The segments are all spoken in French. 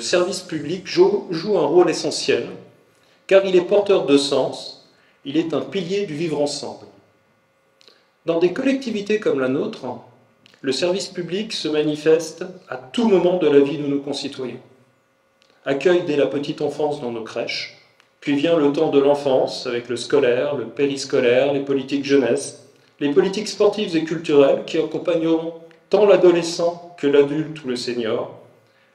le service public joue un rôle essentiel, car il est porteur de sens, il est un pilier du vivre ensemble. Dans des collectivités comme la nôtre, le service public se manifeste à tout moment de la vie de nos concitoyens. Accueil dès la petite enfance dans nos crèches, puis vient le temps de l'enfance avec le scolaire, le périscolaire, les politiques jeunesse, les politiques sportives et culturelles qui accompagneront tant l'adolescent que l'adulte ou le senior,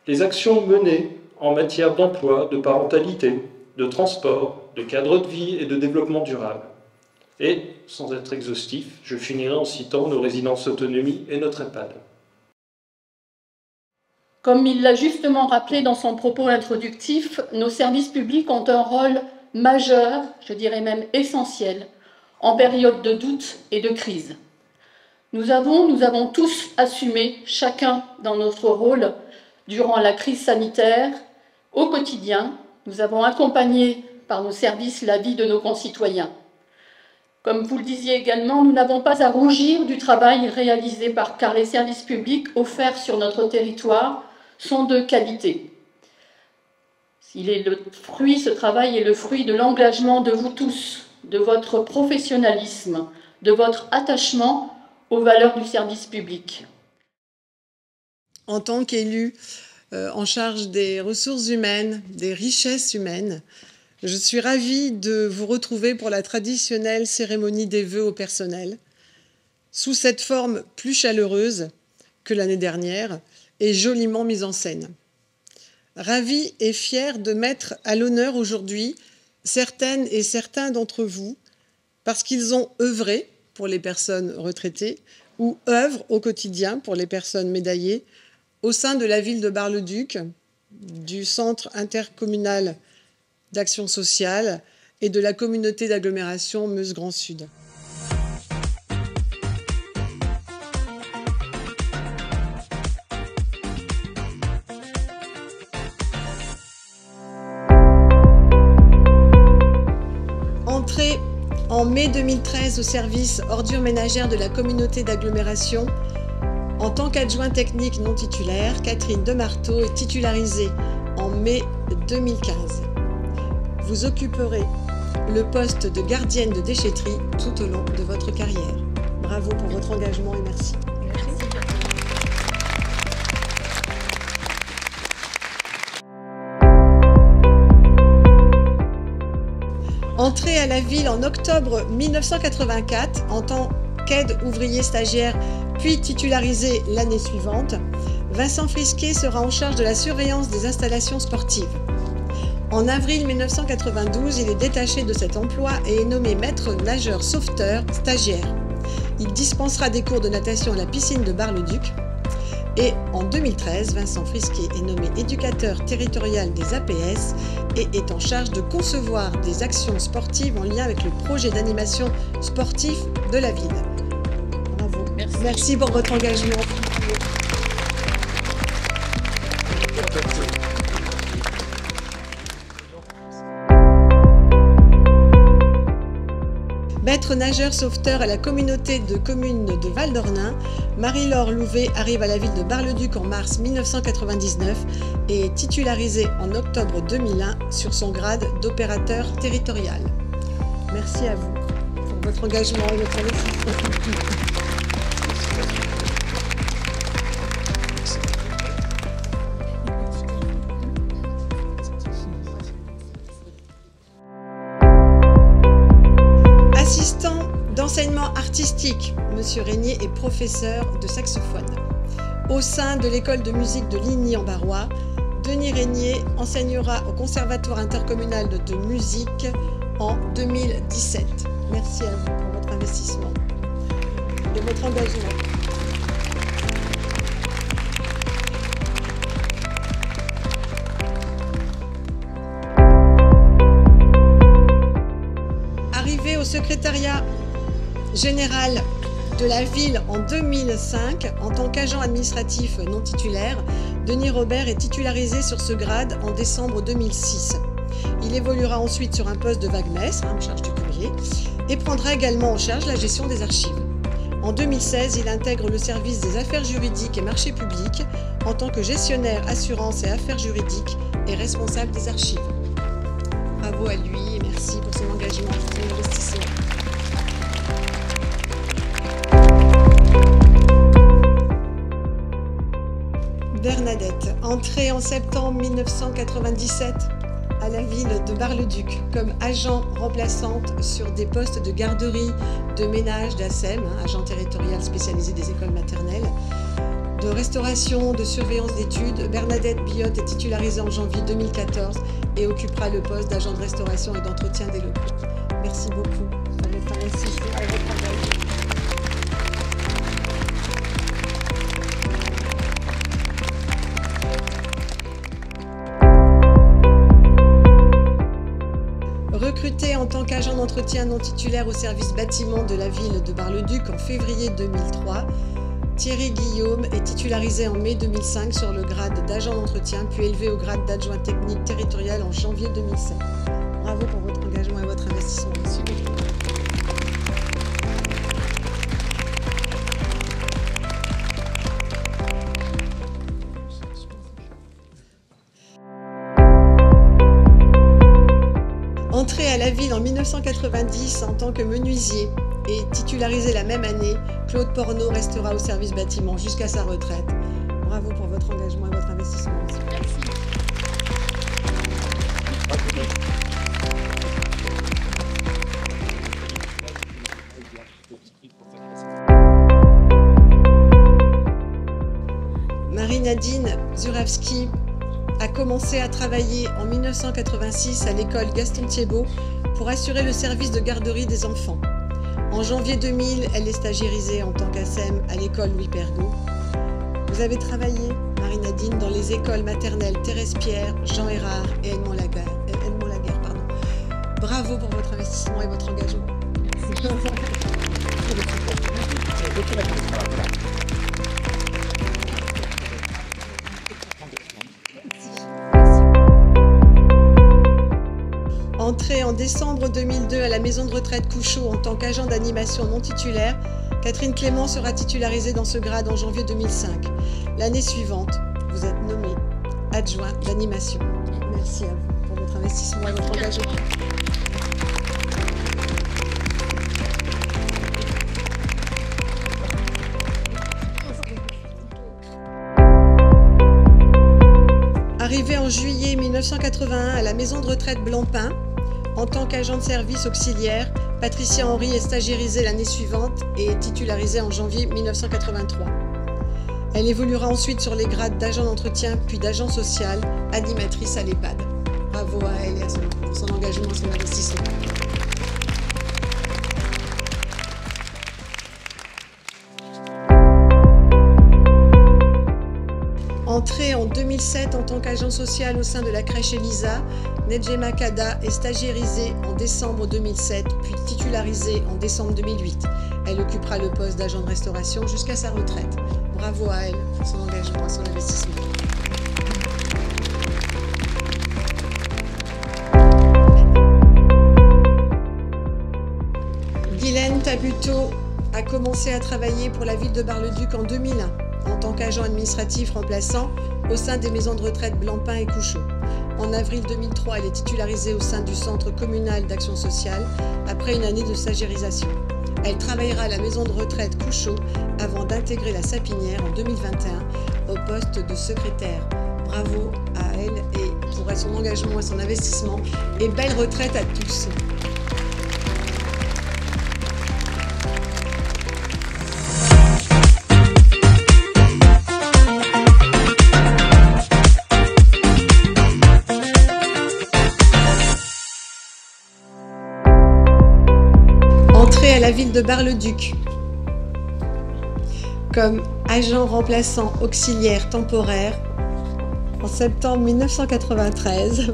les actions menées en matière d'emploi, de parentalité, de transport, de cadre de vie et de développement durable. Et, sans être exhaustif, je finirai en citant nos résidences autonomie et notre EHPAD. Comme il l'a justement rappelé dans son propos introductif, nos services publics ont un rôle majeur, je dirais même essentiel, en période de doute et de crise. Nous avons tous assumé, chacun dans notre rôle, durant la crise sanitaire, au quotidien, nous avons accompagné par nos services la vie de nos concitoyens. Comme vous le disiez également, nous n'avons pas à rougir du travail réalisé car les services publics offerts sur notre territoire sont de qualité. Ce travail est le fruit de l'engagement de vous tous, de votre professionnalisme, de votre attachement aux valeurs du service public. En tant qu'élu en charge des ressources humaines, des richesses humaines, je suis ravie de vous retrouver pour la traditionnelle cérémonie des vœux au personnel, sous cette forme plus chaleureuse que l'année dernière et joliment mise en scène. Ravie et fière de mettre à l'honneur aujourd'hui certaines et certains d'entre vous parce qu'ils ont œuvré pour les personnes retraitées ou œuvrent au quotidien pour les personnes médaillées au sein de la ville de Bar-le-Duc, du Centre intercommunal d'action sociale et de la communauté d'agglomération Meuse Grand Sud. Entrée en mai 2013 au service ordures ménagères de la communauté d'agglomération, en tant qu'adjoint technique non titulaire, Catherine Demarteau est titularisée en mai 2015. Vous occuperez le poste de gardienne de déchetterie tout au long de votre carrière. Bravo pour votre engagement et merci. Entrée à la ville en octobre 1984 en tant qu'aide ouvrier stagiaire, puis titularisé l'année suivante, Vincent Frisquet sera en charge de la surveillance des installations sportives. En avril 1992, il est détaché de cet emploi et est nommé maître nageur sauveteur stagiaire. Il dispensera des cours de natation à la piscine de Bar-le-Duc. Et en 2013, Vincent Frisquet est nommé éducateur territorial des APS et est en charge de concevoir des actions sportives en lien avec le projet d'animation sportif de la ville. Bravo. Merci. Merci pour votre engagement. Maître nageur sauveteur à la communauté de communes de Val-d'Ornain, Marie-Laure Louvet arrive à la ville de Bar-le-Duc en mars 1999 et est titularisée en octobre 2001 sur son grade d'opérateur territorial. Merci à vous pour votre engagement et votre investissement. Assistant d'enseignement artistique, M. Régnier est professeur de saxophone. Au sein de l'école de musique de Ligny-en-Barrois, Denis Régnier enseignera au Conservatoire intercommunal de musique en 2017. Merci à vous pour votre investissement et votre engagement. Arrivé au secrétariat général de la ville en 2005, en tant qu'agent administratif non titulaire, Denis Robert est titularisé sur ce grade en décembre 2006. Il évoluera ensuite sur un poste de vaguemestre, en charge du courrier, et prendra également en charge la gestion des archives. En 2016, il intègre le service des affaires juridiques et marchés publics en tant que gestionnaire assurance et affaires juridiques et responsable des archives. Bravo à lui et merci pour son engagement, pour son investissement. Bernadette, entrée en septembre 1997 à la ville de Bar-le-Duc comme agent remplaçante sur des postes de garderie, de ménage, d'ASEM, agent territorial spécialisé des écoles maternelles, de restauration, de surveillance d'études. Bernadette Billotte est titularisée en janvier 2014 et occupera le poste d'agent de restauration et d'entretien des locaux. Merci beaucoup pour votre investissement et votre engagement. Recruté en tant qu'agent d'entretien non titulaire au service bâtiment de la ville de Bar-le-Duc en février 2003, Thierry Guillaume est titularisé en mai 2005 sur le grade d'agent d'entretien, puis élevé au grade d'adjoint technique territorial en janvier 2007. Bravo pour votre engagement et votre investissement. Merci beaucoup. Entré à la ville en 1990 en tant que menuisier et titularisé la même année, Claude Porneau restera au service bâtiment jusqu'à sa retraite. Bravo pour votre engagement et votre investissement. Merci. Marie-Nadine Zurawski a commencé à travailler en 1986 à l'école Gaston-Thiebaut pour assurer le service de garderie des enfants. En janvier 2000, elle est stagiairisée en tant qu'ASEM à l'école Louis Pergaud. Vous avez travaillé, Marie-Nadine, dans les écoles maternelles Thérèse-Pierre, Jean Errard et Edmond Laguerre. Bravo pour votre investissement et votre engagement. Entrée en décembre 2002 à la maison de retraite Couchot en tant qu'agent d'animation non titulaire, Catherine Clément sera titularisée dans ce grade en janvier 2005. L'année suivante, vous êtes nommé adjoint d'animation. Merci à vous pour votre investissement et votre engagement. Arrivée en juillet 1981 à la maison de retraite Blancpain, en tant qu'agent de service auxiliaire, Patricia Henry est stagiairisée l'année suivante et est titularisée en janvier 1983. Elle évoluera ensuite sur les grades d'agent d'entretien puis d'agent social, animatrice à l'EHPAD. Bravo à elle et pour son engagement et son investissement. Entrée en 2007 en tant qu'agent social au sein de la crèche Elisa, Nedjema Kada est stagiairisée en décembre 2007, puis titularisée en décembre 2008. Elle occupera le poste d'agent de restauration jusqu'à sa retraite. Bravo à elle pour son engagement et son investissement. Guylaine Tabuteau a commencé à travailler pour la ville de Bar-le-Duc en 2001. En tant qu'agent administratif remplaçant au sein des maisons de retraite Blancpain et Couchot. En avril 2003, elle est titularisée au sein du Centre communal d'action sociale après une année de stagiairisation. Elle travaillera à la maison de retraite Couchot avant d'intégrer la Sapinière en 2021 au poste de secrétaire. Bravo à elle et pour son engagement et son investissement et belle retraite à tous. À la ville de Bar-le-Duc comme agent remplaçant auxiliaire temporaire en septembre 1993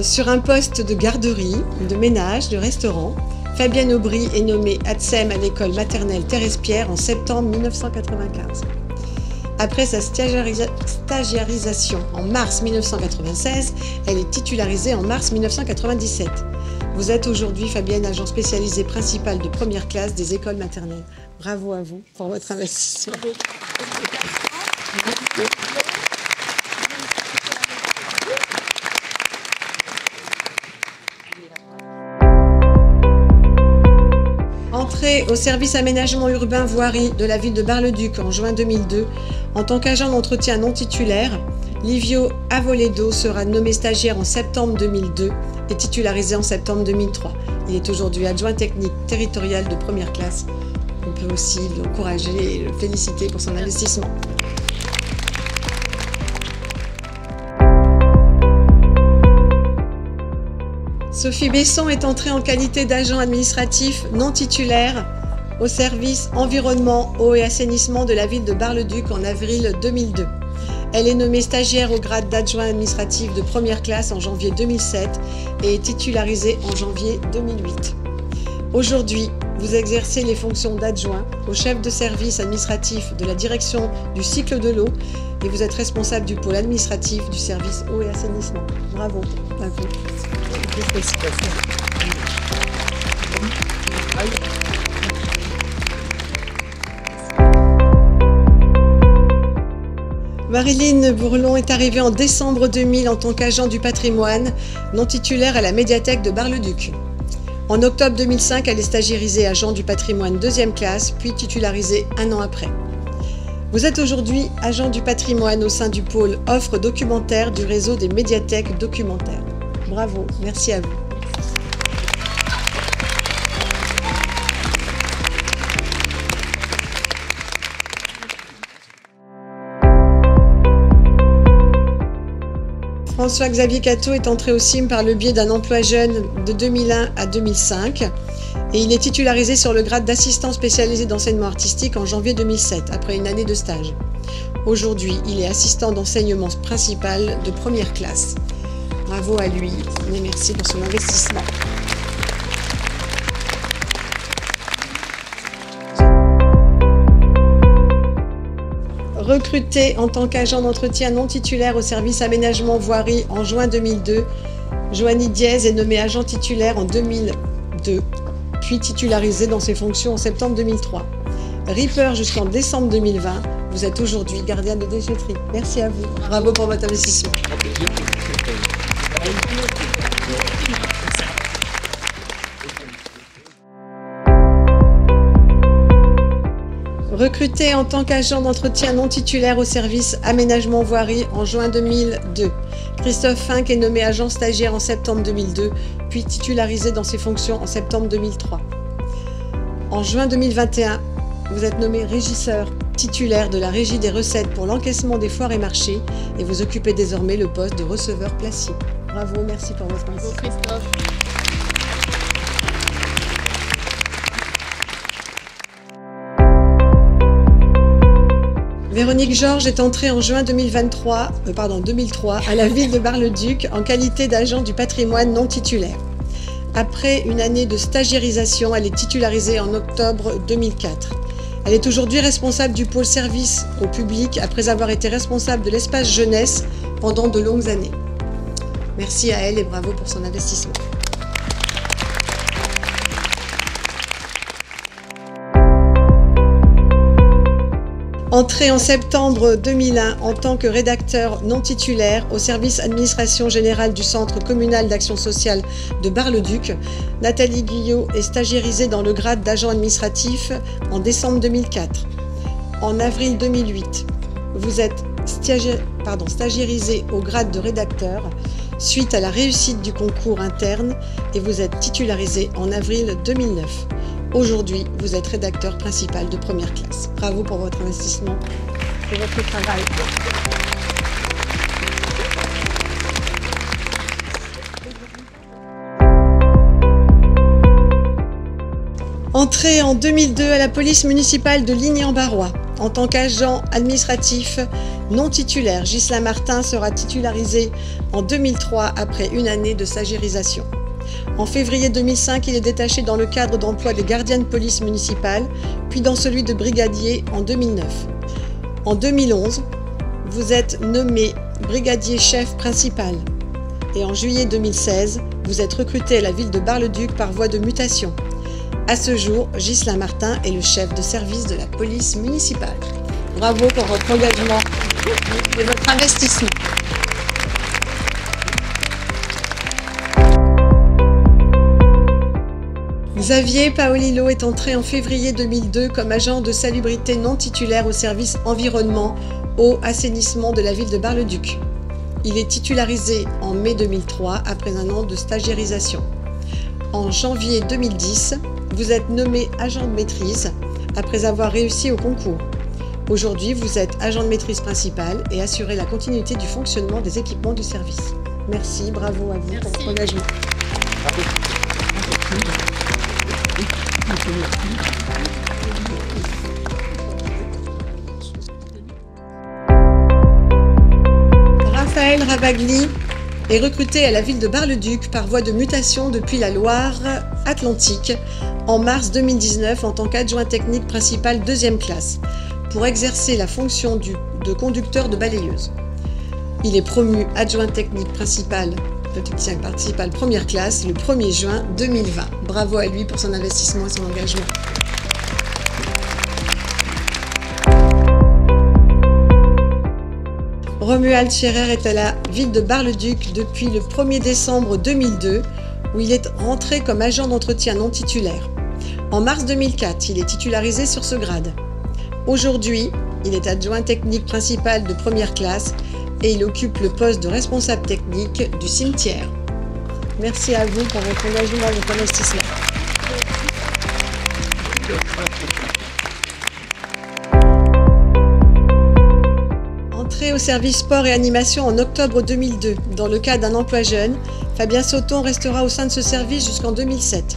sur un poste de garderie, de ménage, de restaurant. Fabienne Aubry est nommée ATSEM à l'école maternelle Thérèse-Pierre en septembre 1995. Après sa stagiarisation en mars 1996, elle est titularisée en mars 1997. Vous êtes aujourd'hui, Fabienne, agent spécialisé principal de première classe des écoles maternelles. Bravo à vous pour votre investissement. Entrée au service aménagement urbain voirie de la ville de Bar-le-Duc en juin 2002, en tant qu'agent d'entretien non titulaire, Livio Avoledo sera nommé stagiaire en septembre 2002 et titularisé en septembre 2003. Il est aujourd'hui adjoint technique territorial de première classe. On peut aussi l'encourager et le féliciter pour son investissement. Sophie Besson est entrée en qualité d'agent administratif non titulaire au service environnement, eau et assainissement de la ville de Bar-le-Duc en avril 2002. Elle est nommée stagiaire au grade d'adjoint administratif de première classe en janvier 2007 et est titularisée en janvier 2008. Aujourd'hui, vous exercez les fonctions d'adjoint au chef de service administratif de la direction du cycle de l'eau et vous êtes responsable du pôle administratif du service eau et assainissement. Bravo. Bravo. Marilyn Bourlon est arrivée en décembre 2000 en tant qu'agent du patrimoine, non titulaire à la médiathèque de Bar-le-Duc. En octobre 2005, elle est stagiairisée agent du patrimoine 2e classe, puis titularisée un an après. Vous êtes aujourd'hui agent du patrimoine au sein du pôle offre documentaire du réseau des médiathèques documentaires. Bravo, merci à vous. François-Xavier Cateau est entré au CIM par le biais d'un emploi jeune de 2001 à 2005 et il est titularisé sur le grade d'assistant spécialisé d'enseignement artistique en janvier 2007, après une année de stage. Aujourd'hui, il est assistant d'enseignement principal de première classe. Bravo à lui et merci pour son investissement. Recruté en tant qu'agent d'entretien non titulaire au service aménagement voirie en juin 2002, Joanie Diez est nommée agent titulaire en 2002, puis titularisé dans ses fonctions en septembre 2003. Ripper jusqu'en décembre 2020, vous êtes aujourd'hui gardien de déchetterie. Merci à vous. Bravo pour votre investissement. Recruté en tant qu'agent d'entretien non titulaire au service aménagement voirie en juin 2002. Christophe Fink est nommé agent stagiaire en septembre 2002, puis titularisé dans ses fonctions en septembre 2003. En juin 2021, vous êtes nommé régisseur titulaire de la Régie des recettes pour l'encaissement des foires et marchés et vous occupez désormais le poste de receveur placier. Bravo, merci pour votre investissement. Bravo Christophe. Véronique Georges est entrée en juin 2003 à la ville de Bar-le-Duc en qualité d'agent du patrimoine non titulaire. Après une année de stagiairisation, elle est titularisée en octobre 2004. Elle est aujourd'hui responsable du pôle service au public après avoir été responsable de l'espace jeunesse pendant de longues années. Merci à elle et bravo pour son investissement. Entrée en septembre 2001 en tant que rédacteur non titulaire au service administration générale du Centre communal d'action sociale de Bar-le-Duc, Nathalie Guillot est stagiairisée dans le grade d'agent administratif en décembre 2004. En avril 2008, vous êtes stagiairisée au grade de rédacteur suite à la réussite du concours interne et vous êtes titularisée en avril 2009. Aujourd'hui, vous êtes rédacteur principal de première classe. Bravo pour votre investissement et votre travail. Entrée en 2002 à la police municipale de Ligny-en-Barrois. En tant qu'agent administratif non titulaire, Ghislain Martin sera titularisé en 2003 après une année de stagiairisation. En février 2005, il est détaché dans le cadre d'emploi des gardiens de police municipale, puis dans celui de brigadier en 2009. En 2011, vous êtes nommé brigadier chef principal. Et en juillet 2016, vous êtes recruté à la ville de Bar-le-Duc par voie de mutation. À ce jour, Ghislain Martin est le chef de service de la police municipale. Bravo pour votre engagement et votre investissement. Xavier Paolillo est entré en février 2002 comme agent de salubrité non titulaire au service environnement, eau, assainissement de la ville de Bar-le-Duc. Il est titularisé en mai 2003 après un an de stagiairisation. En janvier 2010, vous êtes nommé agent de maîtrise après avoir réussi au concours. Aujourd'hui, vous êtes agent de maîtrise principal et assurez la continuité du fonctionnement des équipements du service. Merci, bravo à vous pour votre engagement. Raphaël Ravagli est recruté à la ville de Bar-le-Duc par voie de mutation depuis la Loire-Atlantique en mars 2019 en tant qu'adjoint technique principal 2e classe pour exercer la fonction de conducteur de balayeuse. Il est promu adjoint technique principal 1re classe le 1er juin 2020. Bravo à lui pour son investissement et son engagement. Romuald Scherer est à la ville de Bar-le-Duc depuis le 1er décembre 2002 où il est rentré comme agent d'entretien non titulaire. En mars 2004, il est titularisé sur ce grade. Aujourd'hui, il est adjoint technique principal de 1re classe et il occupe le poste de responsable technique du cimetière. Merci à vous pour votre engagement et votre investissement. Entré au service sport et animation en octobre 2002, dans le cadre d'un emploi jeune, Fabien Sauton restera au sein de ce service jusqu'en 2007.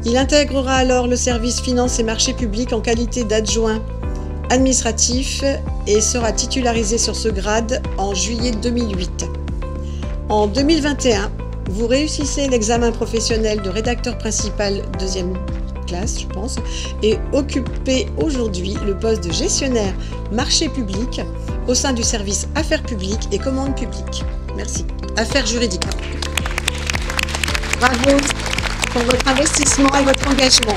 Il intégrera alors le service finance et marchés publics en qualité d'adjoint administratif et sera titularisé sur ce grade en juillet 2008. En 2021, vous réussissez l'examen professionnel de rédacteur principal 2e classe, je pense, et occupez aujourd'hui le poste de gestionnaire marché public au sein du service affaires publiques et commandes publiques. Merci. Affaires juridiques. Bravo pour votre investissement et votre engagement.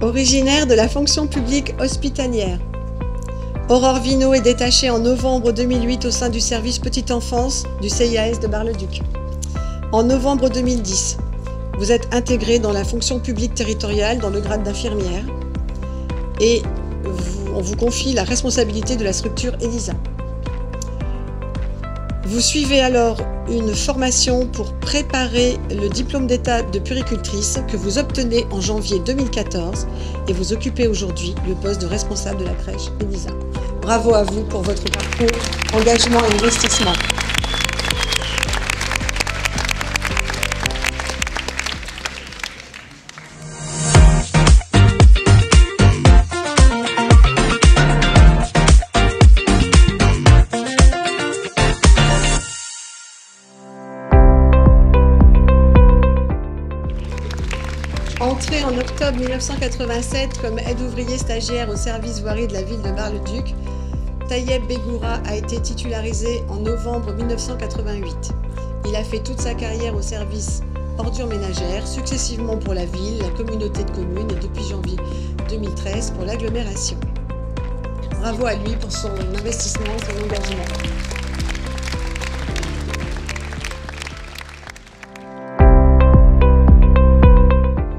Originaire de la fonction publique hospitalière, Aurore Vino est détachée en novembre 2008 au sein du service petite enfance du CIAS de Bar-le-Duc. En novembre 2010, vous êtes intégrée dans la fonction publique territoriale dans le grade d'infirmière et on vous confie la responsabilité de la structure ELISA. Vous suivez alors une formation pour préparer le diplôme d'état de puéricultrice que vous obtenez en janvier 2014 et vous occupez aujourd'hui le poste de responsable de la crèche ELISA. Bravo à vous pour votre parcours, engagement et investissement. Entré en octobre 1987 comme aide-ouvrier stagiaire au service voirie de la ville de Bar-le-Duc, Tayeb Begoura a été titularisé en novembre 1988. Il a fait toute sa carrière au service ordures ménagères, successivement pour la ville, la communauté de communes et depuis janvier 2013 pour l'agglomération. Bravo à lui pour son investissement et son engagement.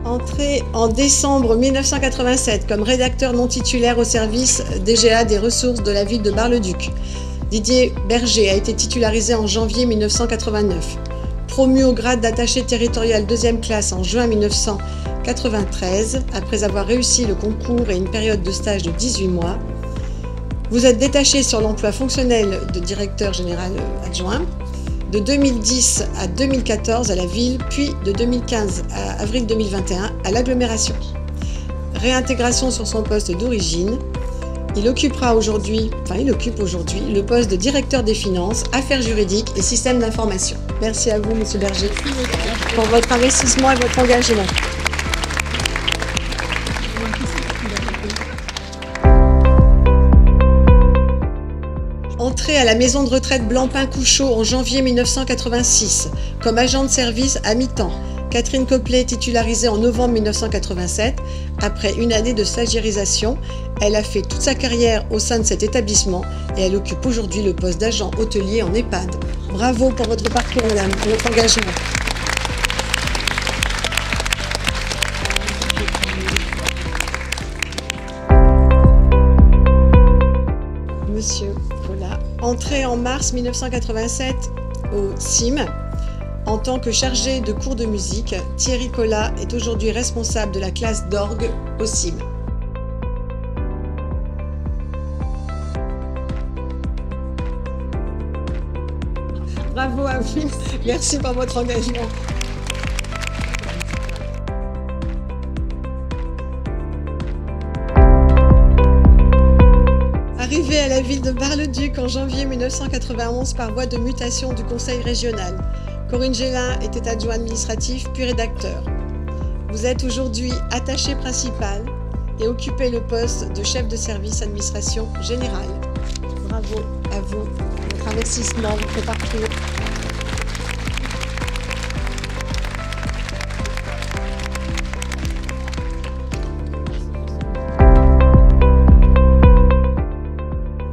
Entré en décembre 1987 comme rédacteur non titulaire au service DGA des ressources de la ville de Bar-le-Duc, Didier Berger a été titularisé en janvier 1989. Promu au grade d'attaché territorial 2e classe en juin 1993, après avoir réussi le concours et une période de stage de 18 mois, vous êtes détaché sur l'emploi fonctionnel de directeur général adjoint, de 2010 à 2014 à la ville, puis de 2015 à avril 2021 à l'agglomération. Réintégration sur son poste d'origine, il occupe aujourd'hui le poste de directeur des finances, affaires juridiques et systèmes d'information. Merci à vous, Monsieur Berger, pour votre investissement et votre engagement. Entré à la maison de retraite Blancpain-Couchot en janvier 1986 comme agent de service à mi-temps, Catherine Copelet est titularisée en novembre 1987. Après une année de stagiairisation, elle a fait toute sa carrière au sein de cet établissement et elle occupe aujourd'hui le poste d'agent hôtelier en EHPAD. Bravo pour votre parcours, madame, pour votre engagement. Monsieur, voilà. Entré en mars 1987 au CIM, en tant que chargé de cours de musique, Thierry Collat est aujourd'hui responsable de la classe d'orgue au CIM. Bravo à vous, merci pour votre engagement. Arrivé à la ville de Bar-le-Duc en janvier 1991 par voie de mutation du conseil régional, Corinne Gélin était adjoint administratif puis rédacteur. Vous êtes aujourd'hui attaché principal et occupez le poste de chef de service administration générale. Bravo à vous, votre investissement, votre parcours.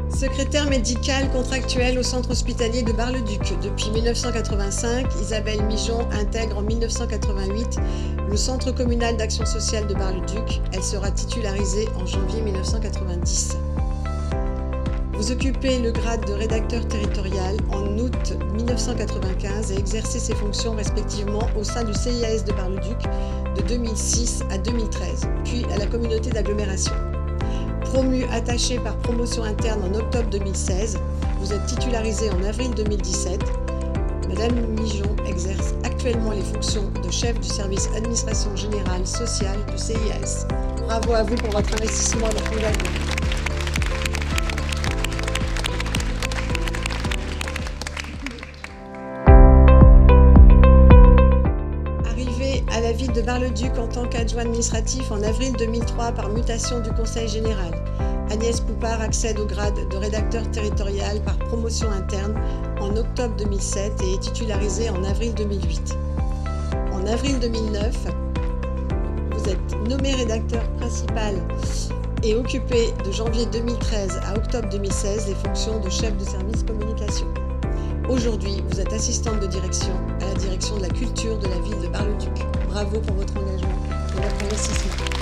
Secrétaire médicale contractuelle au centre hospitalier de Bar-le-Duc. Depuis 1985, Isabelle Mijon intègre en 1988 le centre communal d'action sociale de Bar-le-Duc. Elle sera titularisée en janvier 1990. Vous occupez le grade de rédacteur territorial en août 1995 et exercez ces fonctions respectivement au sein du CIAS de Bar-le-Duc de 2006 à 2013, puis à la communauté d'agglomération. Promu attaché par promotion interne en octobre 2016, vous êtes titularisé en avril 2017. Madame Mijon exerce actuellement les fonctions de chef du service administration générale sociale du CIAS. Bravo à vous pour votre investissement et votre engagement. À la ville de Bar-le-Duc en tant qu'adjoint administratif en avril 2003 par mutation du conseil général. Agnès Poupard accède au grade de rédacteur territorial par promotion interne en octobre 2007 et est titularisée en avril 2008. En avril 2009, vous êtes nommé rédacteur principal et occupé de janvier 2013 à octobre 2016 les fonctions de chef de service communication. Aujourd'hui, vous êtes assistante de direction à la direction de la culture de la ville de Bar-le-Duc. Bravo pour votre engagement et votre investissement.